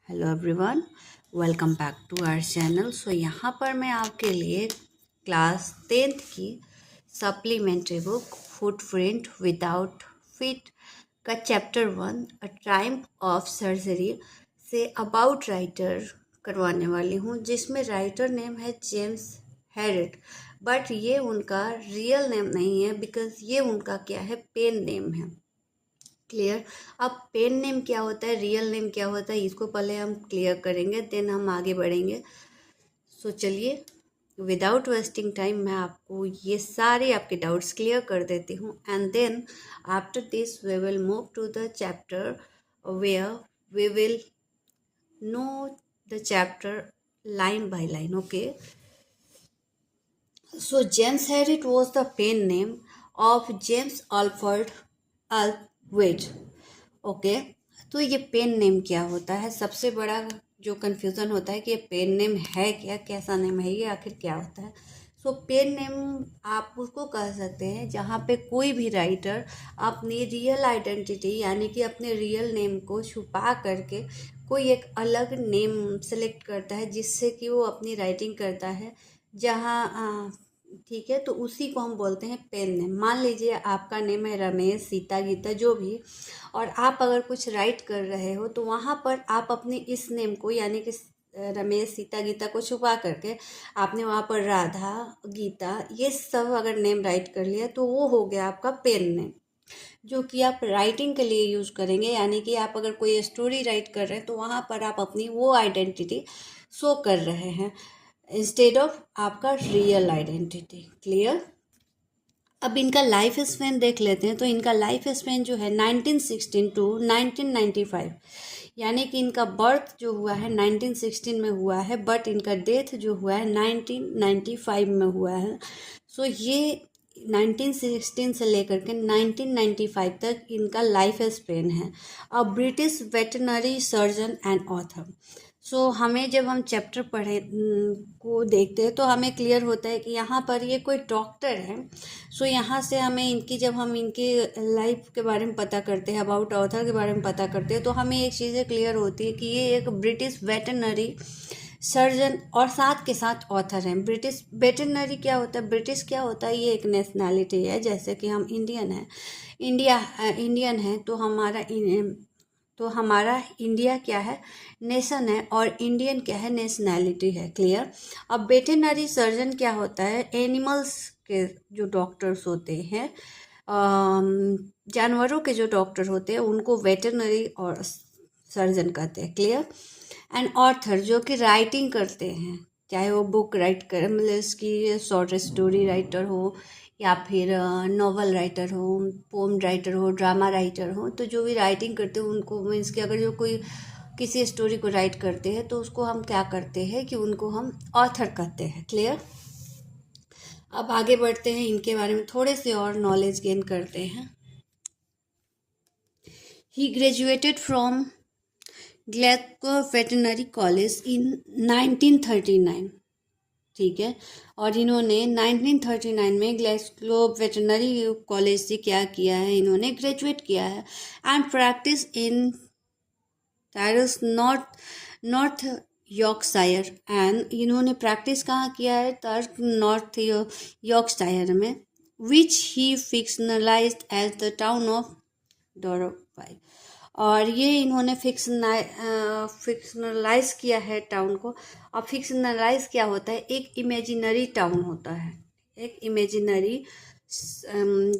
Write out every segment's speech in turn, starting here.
Hello everyone, welcome back to our channel. यहाँ पर मैं आपके लिए क्लास 10th की supplementary book footprint without feet का chapter 1 a time of surgery से अबाउट राइटर करवाने वाली हूँ, जिसमें राइटर नेम है जेम्स हैरेट। बट ये उनका रियल नेम नहीं है, बिकॉज ये उनका क्या है, पेन नेम है। क्लियर। अब पेन नेम क्या होता है, रियल नेम क्या होता है, इसको पहले हम क्लियर करेंगे, देन हम आगे बढ़ेंगे। सो चलिए, विदाउट वेस्टिंग टाइम मैं आपको ये सारे आपके डाउट्स क्लियर कर देती हूँ, and then after this we will move to the chapter where we will know the chapter line by line. Okay, so James Harriet was the pen name of James Alfred Alfred. Okay, तो ये pen name क्या होता है? सबसे बड़ा जो confusion होता है कि ये पेन नेम है क्या, कैसा नेम है ये, आखिर क्या होता है। सो पेन नेम आप उसको कह सकते हैं जहाँ पे कोई भी राइटर अपनी रियल आइडेंटिटी यानी कि अपने रियल नेम को छुपा करके कोई एक अलग नेम सेलेक्ट करता है, जिससे कि वो अपनी राइटिंग करता है। जहाँ ठीक है, तो उसी को हम बोलते हैं पेन नेम। मान लीजिए आपका नेम है रमेश, सीता, गीता, जो भी, और आप अगर कुछ राइट कर रहे हो तो वहाँ पर आप अपने इस नेम को यानी कि रमेश, सीता, गीता को छुपा करके आपने वहाँ पर राधा, गीता, ये सब अगर नेम राइट कर लिया तो वो हो गया आपका पेन नेम, जो कि आप राइटिंग के लिए यूज़ करेंगे। यानी कि आप अगर कोई स्टोरी राइट कर रहे हैं तो वहाँ पर आप अपनी वो आइडेंटिटी शो कर रहे हैं इंस्टेड ऑफ आपका रियल आइडेंटिटी। क्लियर। अब इनका लाइफ स्पेन देख लेते हैं। तो इनका लाइफ स्पेन जो है 1916 टू 1995, यानी कि इनका बर्थ जो हुआ है 1916 में हुआ है, बट इनका डेथ जो हुआ है 1995 में हुआ है। सो ये 1916 से लेकर के 1995 तक इनका लाइफ स्पेन है। A British veterinary surgeon and author. So हमें जब हम चैप्टर पढ़े को देखते हैं तो हमें क्लियर होता है कि यहाँ पर ये कोई डॉक्टर है। सो यहाँ से हमें इनकी, जब हम इनकी लाइफ के बारे में पता करते हैं, अबाउट ऑथर के बारे में पता करते हैं, तो हमें एक चीज़ें क्लियर होती है कि ये एक ब्रिटिश वेटनरी सर्जन और साथ के साथ ऑथर हैं। ब्रिटिश वेटनरी क्या होता है, ब्रिटिश क्या होता है, ये एक नेशनैलिटी है। जैसे कि हम इंडियन हैं, इंडियन है, तो हमारा इंडिया क्या है, नेशन है, और इंडियन क्या है, नेशनैलिटी है। क्लियर। अब वेटरनरी सर्जन क्या होता है, एनिमल्स के जो डॉक्टर्स होते हैं, जानवरों के जो डॉक्टर होते हैं, उनको वेटरनरी और सर्जन कहते हैं। क्लियर। एंड ऑथर जो कि राइटिंग करते हैं, चाहे वो बुक राइट कर, मतलब इसकी शॉर्ट स्टोरी राइटर हो, या फिर नॉवल राइटर हो, पोम राइटर हो, ड्रामा राइटर हो, तो जो भी राइटिंग करते हैं उनको, मीन्स कि अगर जो कोई किसी स्टोरी को राइट करते हैं तो उसको हम क्या करते हैं कि उनको हम ऑथर कहते हैं। क्लियर। अब आगे बढ़ते हैं, इनके बारे में थोड़े से और नॉलेज गेन करते हैं। He graduated from Glasgow veterinary college in 1939। ठीक है, और इन्होंने 1939 में ग्लासगो वेटरनरी कॉलेज से क्या किया है, इन्होंने ग्रेजुएट किया है and practice in टायरस north Yorkshire. And इन्होंने प्रैक्टिस कहाँ किया है, तर्क नॉर्थ यॉर्कशायर में, विच ही fictionalised as the town of डॉरपाई। और ये इन्होंने फिक्शनलाइज किया है टाउन को। अब फिक्शनलाइज क्या होता है, एक इमेजिनरी टाउन होता है, एक इमेजिनरी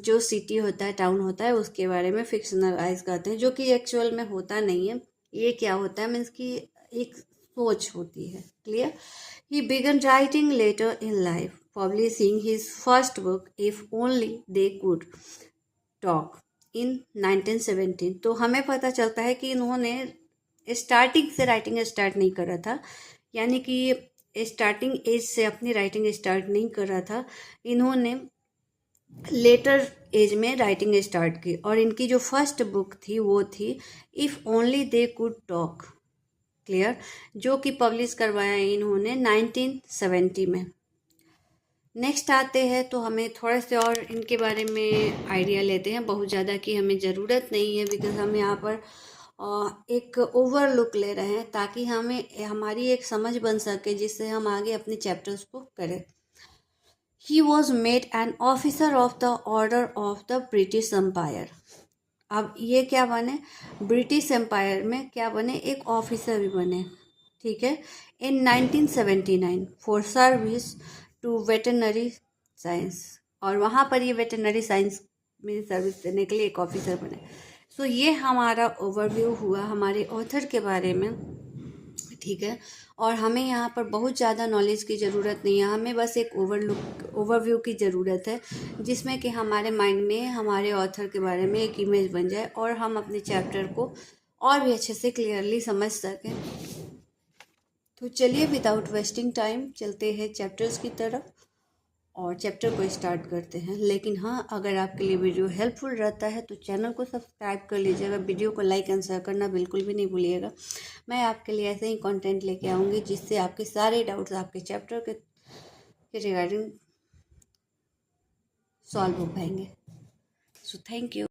जो सिटी होता है, टाउन होता है, उसके बारे में फिक्शनलाइज करते हैं, जो कि एक्चुअल में होता नहीं है। ये क्या होता है, मीन्स की एक सोच होती है। Clear. He began writing later in life, publishing his first book if only they could talk in 1917। तो हमें पता चलता है कि इन्होंने स्टार्टिंग से राइटिंग स्टार्ट नहीं कर रहा था, यानी कि स्टार्टिंग एज से अपनी राइटिंग स्टार्ट नहीं कर रहा था, इन्होंने लेटर एज में राइटिंग स्टार्ट की। और इनकी जो फर्स्ट बुक थी वो थी if only they could talk. Clear. जो कि पब्लिश करवाया इन्होंने 1970 में। नेक्स्ट आते हैं, तो हमें थोड़े से और इनके बारे में आइडिया लेते हैं, बहुत ज़्यादा की हमें ज़रूरत नहीं है, बिकॉज हम यहाँ पर एक ओवरलुक ले रहे हैं ताकि हमें हमारी एक समझ बन सके जिससे हम आगे अपने चैप्टर्स को करें। He was made an officer of the Order of the British Empire. अब ये क्या बने, ब्रिटिश एम्पायर में क्या बने, एक ऑफिसर भी बने, ठीक है। In 1979 for service to veterinary science, और वहाँ पर ये वेटरनरी साइंस में सर्विस देने के लिए एक ऑफिसर बने। सो ये हमारा ओवरव्यू हुआ हमारे ऑथर के बारे में, ठीक है। और हमें यहाँ पर बहुत ज़्यादा नॉलेज की ज़रूरत नहीं है, हमें बस एक ओवरव्यू की ज़रूरत है जिसमें कि हमारे माइंड में हमारे ऑथर के बारे में एक इमेज बन जाए और हम अपने चैप्टर को और भी अच्छे से क्लियरली समझ सकें। तो चलिए विदाउट वेस्टिंग टाइम चलते हैं चैप्टर्स की तरफ और चैप्टर को स्टार्ट करते हैं। लेकिन हाँ, अगर आपके लिए वीडियो हेल्पफुल रहता है तो चैनल को सब्सक्राइब कर लीजिएगा, वीडियो को लाइक एंड शेयर करना बिल्कुल भी नहीं भूलिएगा। मैं आपके लिए ऐसे ही कंटेंट लेके आऊँगी जिससे आपके सारे डाउट्स आपके चैप्टर के रिगार्डिंग सॉल्व हो पाएंगे। So thank you.